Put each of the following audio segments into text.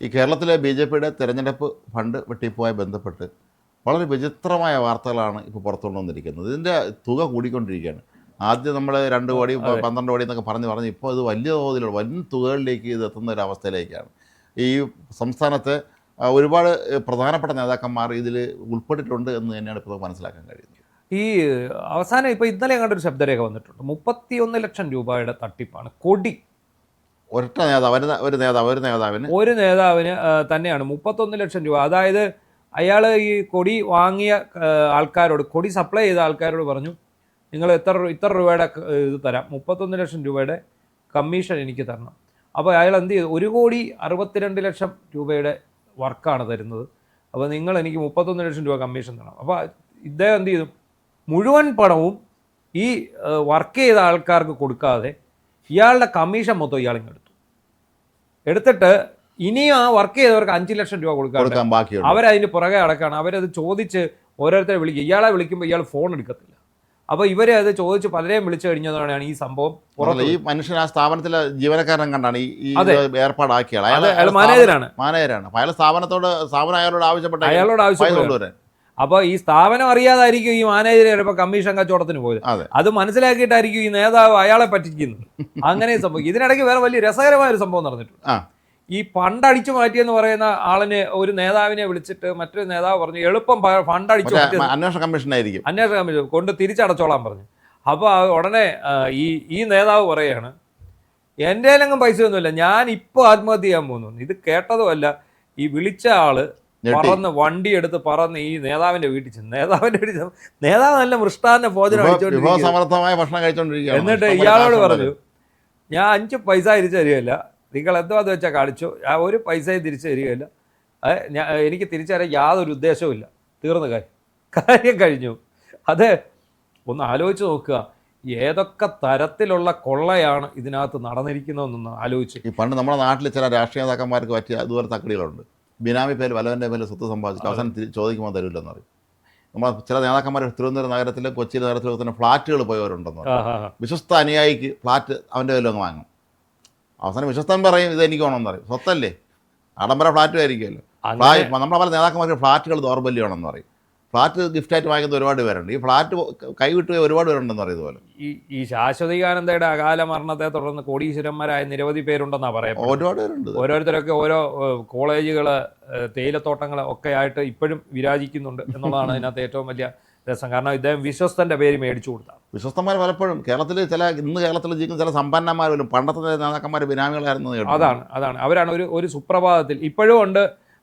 ഈ കേരളത്തിലെ ബി.ജെ.പിയുടെ തെരഞ്ഞെടുപ്പ് ഫണ്ട് വെട്ടിപ്പുമായി ബന്ധപ്പെട്ട് വളരെ വിചിത്രമായ വാർത്തകളാണ് ഇപ്പോൾ പുറത്തുകൊണ്ട് വന്നിരിക്കുന്നത്. ഇതിൻ്റെ തുക കൂടിക്കൊണ്ടിരിക്കുകയാണ്. ആദ്യം നമ്മൾ 2 കോടി, അതെ 12 കോടി എന്നൊക്കെ പറഞ്ഞ് ഇപ്പോൾ ഇത് വലിയ തോതിലുള്ള വൻ തുകകളിലേക്ക് ഇത് എത്തുന്ന ഒരു അവസ്ഥയിലേക്കാണ്. ഈ സംസ്ഥാനത്തെ ഒരുപാട് പ്രധാനപ്പെട്ട നേതാക്കന്മാർ ഇതിൽ ഉൾപ്പെട്ടിട്ടുണ്ട് എന്ന് തന്നെയാണ് ഇപ്പോൾ മനസ്സിലാക്കാൻ കഴിയുന്നത്. ഈ അവസാനം ഇപ്പോൾ ഇന്നലെ അങ്ങോട്ടൊരു ശബ്ദരേഖ വന്നിട്ടുണ്ട്. 31 ലക്ഷം രൂപയുടെ തട്ടിപ്പാണ്. കൊടി ഒരൊറ്റ നേതാവ്, ഒരു നേതാവിന് തന്നെയാണ് 31 ലക്ഷം രൂപ. അതായത് അയാൾ ഈ കൊടി വാങ്ങിയ ആൾക്കാരോട്, കൊടി സപ്ലൈ ചെയ്ത ആൾക്കാരോട് പറഞ്ഞു, നിങ്ങൾ ഇത്ര രൂപയുടെ ഇത് തരാം, 31 ലക്ഷം രൂപയുടെ കമ്മീഷൻ എനിക്ക് തരണം. അപ്പോൾ അയാൾ എന്ത് ചെയ്തു? 1,62 ലക്ഷം രൂപയുടെ വർക്കാണ് തരുന്നത്. അപ്പോൾ നിങ്ങൾ എനിക്ക് 31 ലക്ഷം രൂപ കമ്മീഷൻ തരണം. അപ്പോൾ ഇദ്ദേഹം എന്ത് ചെയ്തു? മുഴുവൻ പണവും ഈ വർക്ക് ചെയ്ത ആൾക്കാർക്ക് കൊടുക്കാതെ ഇയാളുടെ കമ്മീഷൻ മൊത്തം ഇയാളിങ്ങെടുത്തു. എടുത്തിട്ട് ഇനിയും ആ വർക്ക് ചെയ്തവർക്ക് 5 ലക്ഷം രൂപ കൊടുക്കാൻ ബാക്കി. അവരതിന് പുറകെ അടക്കാണ്. അവരത് ചോദിച്ച് ഓരോരുത്തരെ വിളിക്കുക. ഇയാളെ വിളിക്കുമ്പോൾ ഇയാൾ ഫോൺ എടുക്കത്തില്ല. അപ്പോൾ ഇവരെ അത് ചോദിച്ച് പലരെയും വിളിച്ചു കഴിഞ്ഞതാണ് ഈ സംഭവം. ഈ മനുഷ്യൻ ആ സ്ഥാപനത്തിലെ ജീവനക്കാരൻ കണ്ടാണ് ഈ ഏർപ്പാടാക്കിയ അയാൾ മാനേജരാണ്. അയാൾ സ്ഥാപനം അയാളോട് ആവശ്യപ്പെട്ടു. അപ്പോൾ ഈ സ്ഥാപനം അറിയാതായിരിക്കും ഈ മാനേജർ ചിലപ്പോൾ കമ്മീഷൻ കച്ചവടത്തിന് പോയത്. അത് മനസ്സിലാക്കിയിട്ടായിരിക്കും ഈ നേതാവ് അയാളെ പറ്റിക്കുന്നത്. അങ്ങനെ സംഭവിക്കും. ഇതിനിടയ്ക്ക് വേറെ വലിയ രസകരമായ ഒരു സംഭവം നടന്നിട്ടുണ്ട്. ഈ ഫണ്ട് അടിച്ചു മാറ്റിയെന്ന് പറയുന്ന ആളിനെ, ഒരു നേതാവിനെ വിളിച്ചിട്ട് മറ്റൊരു നേതാവ് പറഞ്ഞു, എളുപ്പം ഫണ്ട് അടിച്ചു മാറ്റിയത് അന്വേഷണ കമ്മീഷൻ കൊണ്ട് തിരിച്ചടച്ചോളാൻ പറഞ്ഞു. അപ്പോൾ ഉടനെ ഈ നേതാവ് പറയുകയാണ്, എൻ്റെ കയ്യിലെങ്ങും പൈസയൊന്നുമില്ല, ഞാൻ ഇപ്പോൾ ആത്മഹത്യ ചെയ്യാൻ പോകുന്നു. ഇത് കേട്ടതുമല്ല, ഈ വിളിച്ച ആള് വണ്ടി എടുത്ത് പറന്ന് ഈ നേതാവിന്റെ വീട്ടിൽ ചെന്നു. നേതാവ് നല്ല മൃഷ്ടാന്ന ഭോജനം കഴിച്ചോണ്ടിരിക്കുക. എന്നിട്ട് ഇയാളോട് പറഞ്ഞു, ഞാൻ 5 പൈസ തിരിച്ചു തരികയില്ല, നിങ്ങൾ എന്താന്ന് വെച്ചാൽ കാണിച്ചു, ഞാൻ 1 പൈസയും തിരിച്ചു തരികയില്ല, എനിക്ക് തിരിച്ചു തരാൻ യാതൊരു ഉദ്ദേശവും ഇല്ല, തീർന്ന കാര്യം കഴിഞ്ഞു. അത് ഒന്ന് ആലോചിച്ച് നോക്കുക, ഏതൊക്കെ തരത്തിലുള്ള കൊള്ളയാണ് ഇതിനകത്ത് നടന്നിരിക്കുന്നതെന്നൊന്ന് ആലോചിച്ച്. ഈ പണ്ട് നമ്മുടെ നാട്ടിൽ ചില രാഷ്ട്രീയ നേതാക്കന്മാർക്ക് പറ്റിയ അതുപോലെ തക്കടികളുണ്ട്. ബിനാമി പേര് വല്ലവൻ്റെ പേര് സ്വത്ത് സമ്പാദിച്ചിട്ട് അവസാനം ചോദിക്കുമ്പോൾ തരില്ലെന്ന് പറയും. നമ്മൾ ചില നേതാക്കന്മാർ തിരുവനന്തപുരം നഗരത്തിലും കൊച്ചി നഗരത്തിലും തന്നെ ഫ്ലാറ്റുകൾ പോയവരുണ്ടെന്ന് പറയും. വിശ്വസ്ത അനുയായിക്ക് ഫ്ലാറ്റ് അവൻ്റെ പേരിൽ അങ്ങ് വാങ്ങും. അവസാനം വിശ്വസ്തൻ പറയും, ഇത് എനിക്ക് വേണമെന്ന് പറയും. സ്വത്തല്ലേ, ആഡംബര ഫ്ലാറ്റും ആയിരിക്കുമല്ലോ. നമ്മളെ പല നേതാക്കന്മാർക്ക് ഫ്ലാറ്റുകൾ ദൗർബല്യമാണെന്ന് പറയും. ഫ്ലാറ്റ് ഗിഫ്റ്റായിട്ട് വാങ്ങിക്കുന്ന ഒരുപാട് പേരുണ്ട്. ഈ ഫ്ലാറ്റ് കൈവിട്ടുപോയി ഒരുപാട് പേരുണ്ടെന്ന് പറയുന്നത്. ഈ ശാശ്വതികാനന്ദയുടെ അകാല മരണത്തെ തുടർന്ന് കോടീശ്വരന്മാരായ നിരവധി പേരുണ്ടെന്നാണ് പറയുന്നത്. ഒരുപാട് പേരുണ്ട്. ഓരോരുത്തരൊക്കെ ഓരോ കോളേജുകൾ, തേയിലത്തോട്ടങ്ങൾ ഒക്കെ ആയിട്ട് ഇപ്പോഴും വിരാജിക്കുന്നുണ്ട് എന്നുള്ളതാണ് ഇതിനകത്ത് ഏറ്റവും വലിയ രസം. കാരണം ഇദ്ദേഹം വിശ്വസ്തന്റെ പേര് മേടിച്ചു കൊടുത്താണ്. വിശ്വസ്തന്മാർ പലപ്പോഴും ഇന്ന് കേരളത്തിൽ ജീവിക്കുന്ന ചില സമ്പന്നന്മാർ പോലും പണ്ടത്തെ നേതാക്കന്മാർ ബിനാമികളായിരുന്നു. അതാണ് അവരാണ് ഒരു സുപ്രഭാതത്തിൽ ഇപ്പോഴും ഉണ്ട്.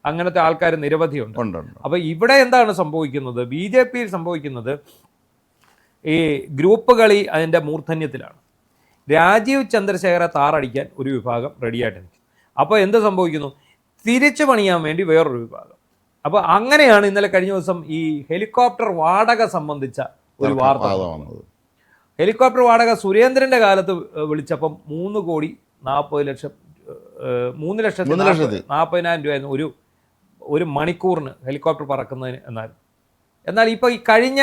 അങ്ങനത്തെ ആൾക്കാർ നിരവധിയുണ്ട്. അപ്പോൾ ഇവിടെ എന്താണ് സംഭവിക്കുന്നത്? ബി.ജെ.പിയിൽ സംഭവിക്കുന്നത് ഈ ഗ്രൂപ്പ് കളി അതിൻ്റെ മൂർധന്യത്തിലാണ്. രാജീവ് ചന്ദ്രശേഖരെ താറടിക്കാൻ ഒരു വിഭാഗം റെഡിയായിട്ട് നിൽക്കും. അപ്പോൾ എന്ത് സംഭവിക്കുന്നു? തിരിച്ചു പണിയാൻ വേണ്ടി വേറൊരു വിഭാഗം. അപ്പോൾ അങ്ങനെയാണ് ഇന്നലെ കഴിഞ്ഞ ദിവസം ഈ ഹെലികോപ്റ്റർ വാടക സംബന്ധിച്ച ഒരു വാർത്ത വന്നത്. ഹെലികോപ്റ്റർ വാടക സുരേന്ദ്രൻ്റെ കാലത്ത് വിളിച്ചപ്പം 3,40,000 രൂപയായിരുന്നു ഒരു മണിക്കൂറിന് ഹെലികോപ്റ്റർ പറക്കുന്നതിന്. എന്നാൽ ഇപ്പോൾ ഈ കഴിഞ്ഞ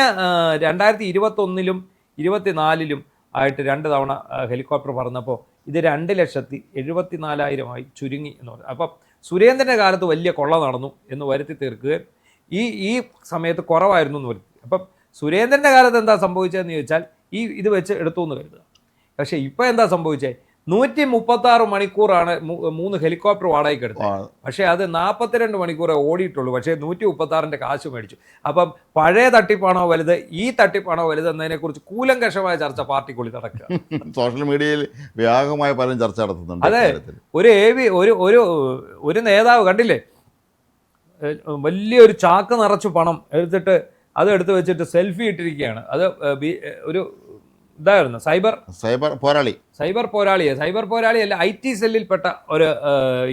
2021-ലും 2024-ലും ആയിട്ട് 2 തവണ ഹെലികോപ്റ്റർ പറന്നപ്പോൾ ഇത് 2,74,000 ചുരുങ്ങി എന്ന് പറഞ്ഞു. അപ്പം സുരേന്ദ്രൻ്റെ കാലത്ത് വലിയ കൊള്ള നടന്നു എന്ന് വരുത്തി തീർക്കുകയും ഈ സമയത്ത് കുറവായിരുന്നു എന്ന് വരുത്തി. അപ്പം സുരേന്ദ്രൻ്റെ കാലത്ത് എന്താ സംഭവിച്ചതെന്ന് ചോദിച്ചാൽ ഇത് വെച്ച് എടുത്തു എന്ന് കരുതുക. പക്ഷേ ഇപ്പോൾ എന്താ സംഭവിച്ചത്? 136 മണിക്കൂറാണ് 3 ഹെലികോപ്റ്റർ വാടകയ്ക്ക് എടുത്തത്. പക്ഷേ അത് 42 മണിക്കൂറേ ഓടിയിട്ടുള്ളൂ. പക്ഷേ 136ൻ്റെ കാശ് മേടിച്ചു. അപ്പം പഴയ തട്ടിപ്പാണോ വലുത്, ഈ തട്ടിപ്പാണോ വലുത് എന്നതിനെക്കുറിച്ച് കൂലങ്കഷമായ ചർച്ച പാർട്ടിക്കുള്ളിൽ നടക്കുക. സോഷ്യൽ മീഡിയയിൽ വ്യാപകമായ പലരും ചർച്ച നടത്തുന്നുണ്ട്. അതെ, ഒരു നേതാവ് കണ്ടില്ലേ, വലിയൊരു ചാക്ക് നിറച്ചു പണം എടുത്തിട്ട് അത് എടുത്ത് വെച്ചിട്ട് സെൽഫി ഇട്ടിരിക്കുകയാണ്. അത് ഒരു ഇതായിരുന്നു സൈബർ പോരാളിയല്ല, IT സെല്ലിൽപ്പെട്ട ഒരു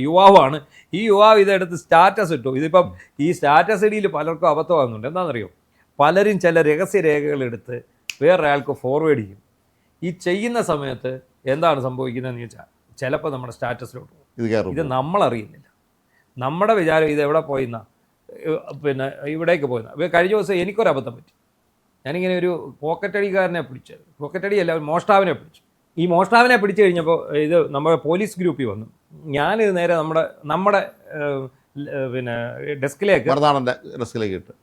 യുവാവാണ്. ഈ യുവാവ് ഇതെടുത്ത് സ്റ്റാറ്റസ് ഇട്ടു. ഇതിപ്പം ഈ സ്റ്റാറ്റസ് ഇടിയിൽ പലർക്കും അബദ്ധമാകുന്നുണ്ട്. എന്താണെന്നറിയോ? പലരും ചില രഹസ്യരേഖകൾ എടുത്ത് വേറൊരാൾക്ക് ഫോർവേഡ് ചെയ്യും. ഈ ചെയ്യുന്ന സമയത്ത് എന്താണ് സംഭവിക്കുന്നതെന്ന് ചോദിച്ചാൽ ചിലപ്പോൾ നമ്മുടെ സ്റ്റാറ്റസിലോട്ട് പോകും. ഇത് നമ്മളറിയുന്നില്ല. നമ്മുടെ വിചാരം ഇത് എവിടെ പോയിന്നാ, പിന്നെ ഇവിടേക്ക് പോയിന്നാ. കഴിഞ്ഞ ദിവസം എനിക്കൊരബദ്ധം പറ്റി. ഞാനിങ്ങനെ ഒരു പോക്കറ്റടിക്കാരനെ പിടിച്ചു. പോക്കറ്റടിയല്ല, മോഷ്ടാവിനെ പിടിച്ചു. ഈ മോഷ്ടാവിനെ പിടിച്ചു കഴിഞ്ഞപ്പോൾ ഇത് നമ്മുടെ പോലീസ് ഗ്രൂപ്പിൽ വന്നു. ഞാനിത് നേരെ നമ്മുടെ പിന്നെ ഡെസ്കിലേക്ക് മറുനാടൻ്റെ ഡെസ്കിലേക്ക് ഇട്ട്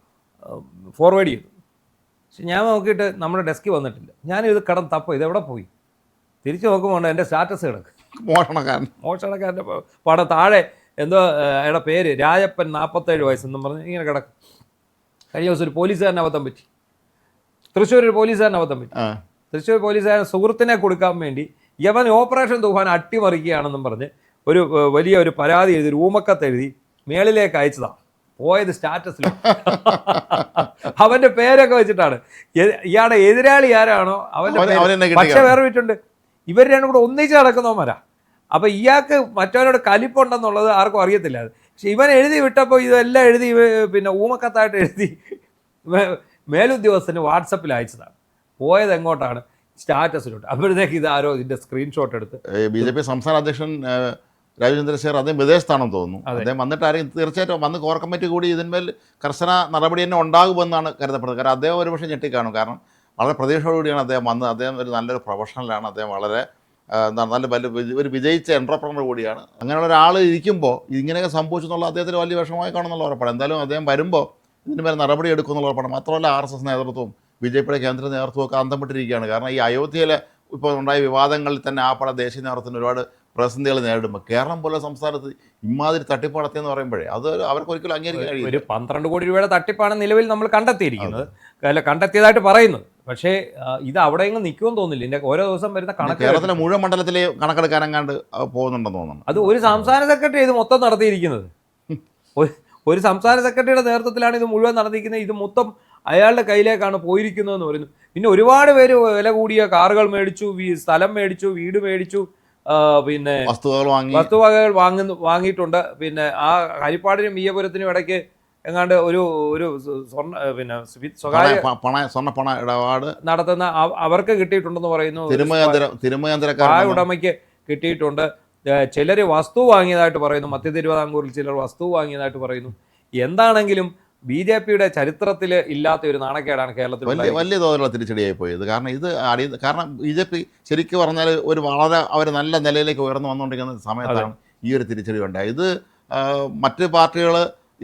ഫോർവേഡ് ചെയ്തു. പക്ഷെ ഞാൻ നോക്കിയിട്ട് നമ്മുടെ ഡെസ്കിൽ വന്നിട്ടില്ല. ഞാനിത് കടന്ന് തപ്പോ ഇതെവിടെ പോയി. തിരിച്ചു നോക്കുമ്പോൾ എൻ്റെ സ്റ്റാറ്റസ് കിടക്കും. മോഷണക്കാരൻ്റെ പടം താഴെ എന്തോ അയാളുടെ പേര് രാജപ്പൻ 47 വയസ്സെന്നും പറഞ്ഞ് ഇങ്ങനെ കിടക്കും. കഴിഞ്ഞ ദിവസം ഒരു പോലീസുകാരൻ അബദ്ധം പറ്റി. തൃശ്ശൂർ ഒരു പോലീസുകാരൻ അബദ്ധം പറ്റി. തൃശ്ശൂർ പോലീസുകാരൻ സുഹൃത്തിനെ കൊടുക്കാൻ വേണ്ടി യവൻ ഓപ്പറേഷൻ തൂഫാൻ അട്ടിമറിക്കുകയാണെന്നും പറഞ്ഞ് ഒരു വലിയ ഒരു പരാതി എഴുതി, ഒരു ഊമക്കത്ത് എഴുതി മേളിലേക്ക് അയച്ചതാണ്. പോയത് സ്റ്റാറ്റസിൽ അവൻ്റെ പേരൊക്കെ വെച്ചിട്ടാണ്. ഇയാളുടെ എതിരാളി ആരാണോ അവൻ്റെ. പക്ഷെ വേറെ വിട്ടുണ്ട്, ഇവർ രണ്ടും കൂടെ ഒന്നിച്ച് നടക്കുന്നവന്മാരാ. അപ്പം ഇയാൾക്ക് മറ്റവനോട് കലിപ്പുണ്ടെന്നുള്ളത് ആർക്കും അറിയത്തില്ല. പക്ഷെ ഇവൻ എഴുതി വിട്ടപ്പോൾ ഇതെല്ലാം എഴുതി പിന്നെ ഊമക്കത്തായിട്ട് എഴുതി മേലുദ്യോഗസ്ഥന് വാട്സപ്പിൽ അയച്ചതാണ്. പോയത് എങ്ങോട്ടാണ്? സ്റ്റാറ്റസിലോട്ട്. അപ്പോഴത്തേക്ക് ഇതാരോ ഇതിൻ്റെ സ്ക്രീൻഷോട്ട് എടുത്ത് BJP സംസ്ഥാന അധ്യക്ഷൻ രാജീവ് ചന്ദ്രശേഖർ അദ്ദേഹം വിദേശത്താണെന്ന് തോന്നുന്നു. അദ്ദേഹം വന്നിട്ട് ആരെയും തീർച്ചയായിട്ടും വന്ന് കോർ കമ്മിറ്റി കൂടി ഇതിന്മേൽ കർശന നടപടി തന്നെ ഉണ്ടാകുമെന്നാണ് കരുതപ്പെടുന്നത്. കാരണം അദ്ദേഹം ഒരുപക്ഷെ ഞെട്ടിക്കാണും. കാരണം വളരെ പ്രതീക്ഷയോടുകൂടിയാണ് അദ്ദേഹം വന്നത്. അദ്ദേഹം ഒരു നല്ലൊരു പ്രൊഫഷണലാണ്. അദ്ദേഹം വളരെ നല്ല ഒരു വിജയിച്ച എൻ്റർപ്രണർ കൂടിയാണ്. അങ്ങനെയുള്ള ഒരാൾ ഇരിക്കുമ്പോൾ ഇങ്ങനെയൊക്കെ സംഭവിച്ചു എന്നുള്ള അദ്ദേഹത്തിന് വലിയ വിഷമമായി കാണുന്നുള്ള ഉറപ്പാണ്. എന്തായാലും അദ്ദേഹം വരുമ്പോൾ ഇതിനുമേൽ നടപടി എടുക്കുമെന്നുള്ള ഉറപ്പാണ്. മാത്രമല്ല RSS നേതൃത്വവും BJPയുടെ കേന്ദ്ര നേതൃത്വമൊക്കെ അന്തം വിട്ടിരിക്കുകയാണ്. കാരണം ഈ അയോധ്യയിലെ ഇപ്പോൾ ഉണ്ടായ വിവാദങ്ങളിൽ തന്നെ ആ പല ദേശീയ നേതൃത്വത്തിന് ഒരുപാട് പ്രതിസന്ധികൾ നേരിടുമ്പോൾ കേരളം പോലെ സംസ്ഥാനത്ത് ഇമാതിരി തട്ടിപ്പ് നടത്തിയെന്ന് പറയുമ്പോഴേ അത് അവർക്ക് ഒരിക്കലും അംഗീകരിക്കാൻ കഴിയും. ഒരു 12 കോടി രൂപയുടെ തട്ടിപ്പാണ് നിലവിൽ നമ്മൾ കണ്ടെത്തിയിരിക്കുന്നത്, അല്ല കണ്ടെത്തിയതായിട്ട് പറയുന്നത്. പക്ഷേ ഇത് അവിടെയെങ്കിലും നിൽക്കുമെന്ന് തോന്നില്ല. ഇതിൻ്റെ ഓരോ ദിവസം വരുന്ന കണക്ക് കേരളത്തിലെ മുഴുവൻ മണ്ഡലത്തിലെ കണക്കെടുക്കാനെങ്ങാണ്ട് പോകുന്നുണ്ടെന്ന് തോന്നുന്നു. അത് ഒരു സംസ്ഥാന സെക്രട്ടറി ഇത് മൊത്തം നടത്തിയിരിക്കുന്നത്. ഒരു സംസ്ഥാന സെക്രട്ടറിയുടെ നേതൃത്വത്തിലാണ് ഇത് മുഴുവൻ നടത്തിയിരിക്കുന്നത്. ഇത് മൊത്തം അയാളുടെ കയ്യിലേക്കാണ് പോയിരിക്കുന്നതെന്ന് പറയുന്നു. പിന്നെ ഒരുപാട് പേര് വില കൂടിയ കാറുകൾ മേടിച്ചു, സ്ഥലം മേടിച്ചു, വീട് മേടിച്ചു, പിന്നെ വസ്തുവകകൾ വാങ്ങിയിട്ടുണ്ട്. പിന്നെ ആ ഹരിപ്പാടിനും ഈയപുരത്തിനും ഇടയ്ക്ക് എങ്ങാണ്ട് ഒരു സ്വർണ്ണ പിന്നെ സ്വകാര്യ സ്വർണ്ണപ്പണ ഇടപാട് നടത്തുന്ന അവർക്ക് കിട്ടിയിട്ടുണ്ടെന്ന് പറയുന്നു. ഉടമയ്ക്ക് കിട്ടിയിട്ടുണ്ട്. ചിലർ വസ്തു വാങ്ങിയതായിട്ട് പറയുന്നു. മധ്യ തിരുവിതാംകൂറിൽ ചിലർ വസ്തു വാങ്ങിയതായിട്ട് പറയുന്നു. എന്താണെങ്കിലും BJPയുടെ ചരിത്രത്തിൽ ഇല്ലാത്ത ഒരു നാണക്കേടാണ് കേരളത്തിൽ. വലിയ തോതിലുള്ള തിരിച്ചടിയായി പോയത്. കാരണം കാരണം BJP ശരിക്കും പറഞ്ഞാൽ ഒരു വളരെ അവർ നല്ല നിലയിലേക്ക് ഉയർന്നു വന്നുകൊണ്ടിരിക്കുന്ന സമയത്താണ് ഈ ഒരു തിരിച്ചടി ഉണ്ടായത്. ഇത് മറ്റ് പാർട്ടികൾ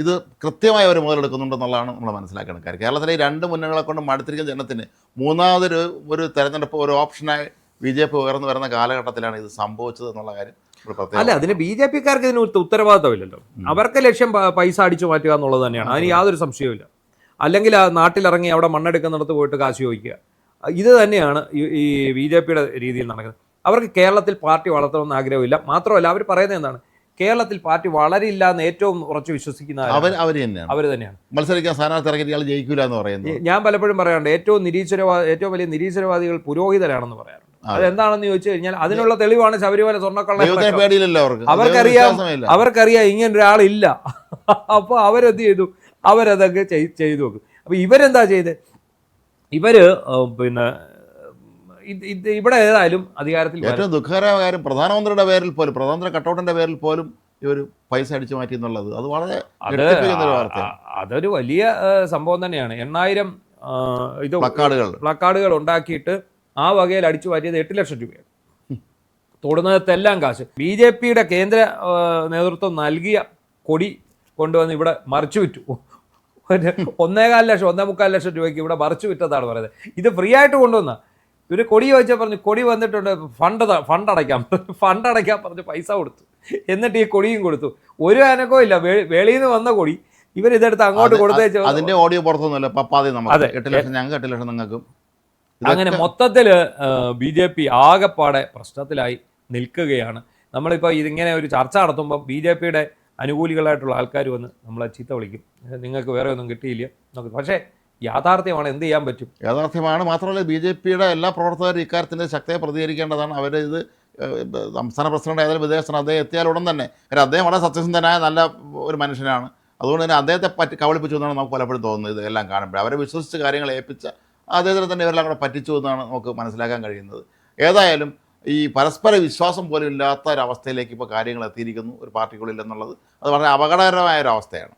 ഇത് കൃത്യമായി അവർ മുതലെടുക്കുന്നുണ്ടെന്നുള്ളതാണ് നമ്മൾ മനസ്സിലാക്കേണ്ട കാര്യം. കേരളത്തിലെ ഈ രണ്ട് മുന്നണികളെ കൊണ്ട് മടുത്തിരിക്കുന്ന ജനത്തിന് മൂന്നാമതൊരു തെരഞ്ഞെടുപ്പ് ഒരു ഓപ്ഷനായി BJP ഉയർന്നു വരുന്ന കാലഘട്ടത്തിലാണ് ഇത് സംഭവിച്ചത് എന്നുള്ള കാര്യം. അല്ല, അതിന് BJPക്കാർക്ക് ഇതിന് ഉത്തരവാദിത്തമില്ലല്ലോ. അവർക്ക് ലക്ഷ്യം പൈസ അടിച്ചു മാറ്റുക എന്നുള്ളത് തന്നെയാണ്. അതിന് യാതൊരു സംശയവുമില്ല. അല്ലെങ്കിൽ ആ നാട്ടിലിറങ്ങി അവിടെ മണ്ണെടുക്കുന്നിടത്ത് പോയിട്ട് കാശ് ചോദിക്കുക, ഇത് തന്നെയാണ് ഈ BJPയുടെ രീതിയിൽ നടക്കുന്നത്. അവർക്ക് കേരളത്തിൽ പാർട്ടി വളർത്തണമെന്ന് ആഗ്രഹമില്ല. മാത്രമല്ല അവർ പറയുന്നത് എന്താണ്, കേരളത്തിൽ പാർട്ടി വളരില്ല എന്ന് ഏറ്റവും ഉറച്ചു വിശ്വസിക്കുന്ന അവർ തന്നെയാണ്. മത്സരിക്കാൻ സ്ഥാനാർത്ഥി ഇറങ്ങിയിട്ട് ജയിക്കില്ല എന്ന് പറയുന്നത് ഞാൻ പലപ്പോഴും പറയാറുണ്ട്. ഏറ്റവും വലിയ നിരീശ്വരവാദികൾ പുരോഹിതരാണെന്ന് പറയാറുണ്ട്. അതെന്താണെന്ന് ചോദിച്ചു കഴിഞ്ഞാൽ അതിനുള്ള തെളിവാണ് ശബരിമല സ്വർണ്ണക്കള്ള. അവർക്കറിയാം ഇങ്ങനെ ഒരാളില്ല. അപ്പോൾ അവരെന്ത് ചെയ്തു, അവരതൊക്കെ ചെയ്തു നോക്കും. അപ്പോൾ ഇവരെന്താ ചെയ്ത്, ഇവര് പിന്നെ ഇവിടെ ഏതായാലും അധികാരത്തിൽ. ഏറ്റവും ദുഃഖകരമായ കാര്യം പ്രധാനമന്ത്രിയുടെ പേരിൽ പോലും, പ്രധാനമന്ത്രി കട്ടൗട്ടിന്റെ പേരിൽ പോലും ഇവർ പൈസ അടിച്ചു മാറ്റി എന്നുള്ളത് അത് വളരെ അതൊരു വലിയ സംഭവം തന്നെയാണ്. 8000 ഇത് പ്ലക്കാർഡുകൾ ഉണ്ടാക്കിയിട്ട് ആ വകയിൽ അടിച്ചു മാറ്റിയത് 8 ലക്ഷം രൂപയാണ്. തൊടുന്നതെല്ലാം കാശ്. BJPയുടെ കേന്ദ്ര നേതൃത്വം നൽകിയ കൊടി കൊണ്ടുവന്ന് ഇവിടെ മറിച്ചു വിറ്റു. 1.25 ലക്ഷം 1.25 ലക്ഷം രൂപയ്ക്ക് ഇവിടെ മറിച്ചു വിറ്റതാണ് പറയുന്നത്. ഇത് ഫ്രീ ആയിട്ട് കൊണ്ടുവന്ന ഇവർ കൊടി ചോദിച്ചാൽ പറഞ്ഞു കൊടി വന്നിട്ടുണ്ട്, ഫണ്ട് അടയ്ക്കാൻ പറഞ്ഞ് പൈസ കൊടുത്തു. എന്നിട്ട് ഈ കൊടിയും കൊടുത്തു. ഒരു അനക്കവും ഇല്ല. വെളിയിൽ നിന്ന് വന്ന കൊടി ഇവരിതെടുത്ത് അങ്ങോട്ട് കൊടുത്തേച്ചു. അതിന്റെ ഓഡിയോ പുറത്തൊന്നുമില്ല. 8 ലക്ഷം ഞങ്ങൾക്ക്, 8 ലക്ഷം നിങ്ങൾക്കും. അങ്ങനെ മൊത്തത്തിൽ BJP ആകെപ്പാടെ പ്രശ്നത്തിലായി നിൽക്കുകയാണ്. നമ്മളിപ്പോൾ ഇതിങ്ങനെ ഒരു ചർച്ച നടത്തുമ്പോൾ BJPയുടെ അനുകൂലികളായിട്ടുള്ള ആൾക്കാർ വന്ന് നമ്മളെ ചീത്ത വിളിക്കും, നിങ്ങൾക്ക് വേറെ ഒന്നും കിട്ടിയില്ല എന്നൊക്കെ. പക്ഷേ യാഥാർത്ഥ്യമാണ്, എന്ത് ചെയ്യാൻ പറ്റും, യാഥാർത്ഥ്യമാണ്. മാത്രമല്ല BJPയുടെ എല്ലാ പ്രവർത്തകരും ഇക്കാര്യത്തിൻ്റെ ശക്തിയെ പ്രതികരിക്കേണ്ടതാണ്. അവർ ഇത് സംസ്ഥാന പ്രസിഡന്റ് ആയാലും വിദേശത്തിന് അദ്ദേഹം എത്തിയാൽ ഉടൻ തന്നെ, അദ്ദേഹം വളരെ സത്യസന്ധനായ നല്ല ഒരു മനുഷ്യനാണ്. അതുകൊണ്ട് തന്നെ അദ്ദേഹത്തെ കബളിപ്പിച്ചു എന്നാണ് നമുക്ക് പലപ്പോഴും തോന്നുന്നത്. ഇതെല്ലാം കാണുമ്പോൾ അവരെ വിശ്വസിച്ച് കാര്യങ്ങൾ ഏൽപ്പിച്ച അദ്ദേഹത്തിന് തന്നെ ഇവരെല്ലാം കൂടെ പറ്റിച്ചു എന്നാണ് നമുക്ക് മനസ്സിലാക്കാൻ കഴിയുന്നത്. ഏതായാലും ഈ പരസ്പര വിശ്വാസം പോലും ഇല്ലാത്ത ഒരവസ്ഥയിലേക്ക് ഇപ്പോൾ കാര്യങ്ങൾ എത്തിയിരിക്കുന്നു ഒരു പാർട്ടിക്കുള്ളിൽ എന്നുള്ളത് അത് വളരെ അപകടകരമായ ഒരു അവസ്ഥയാണ്.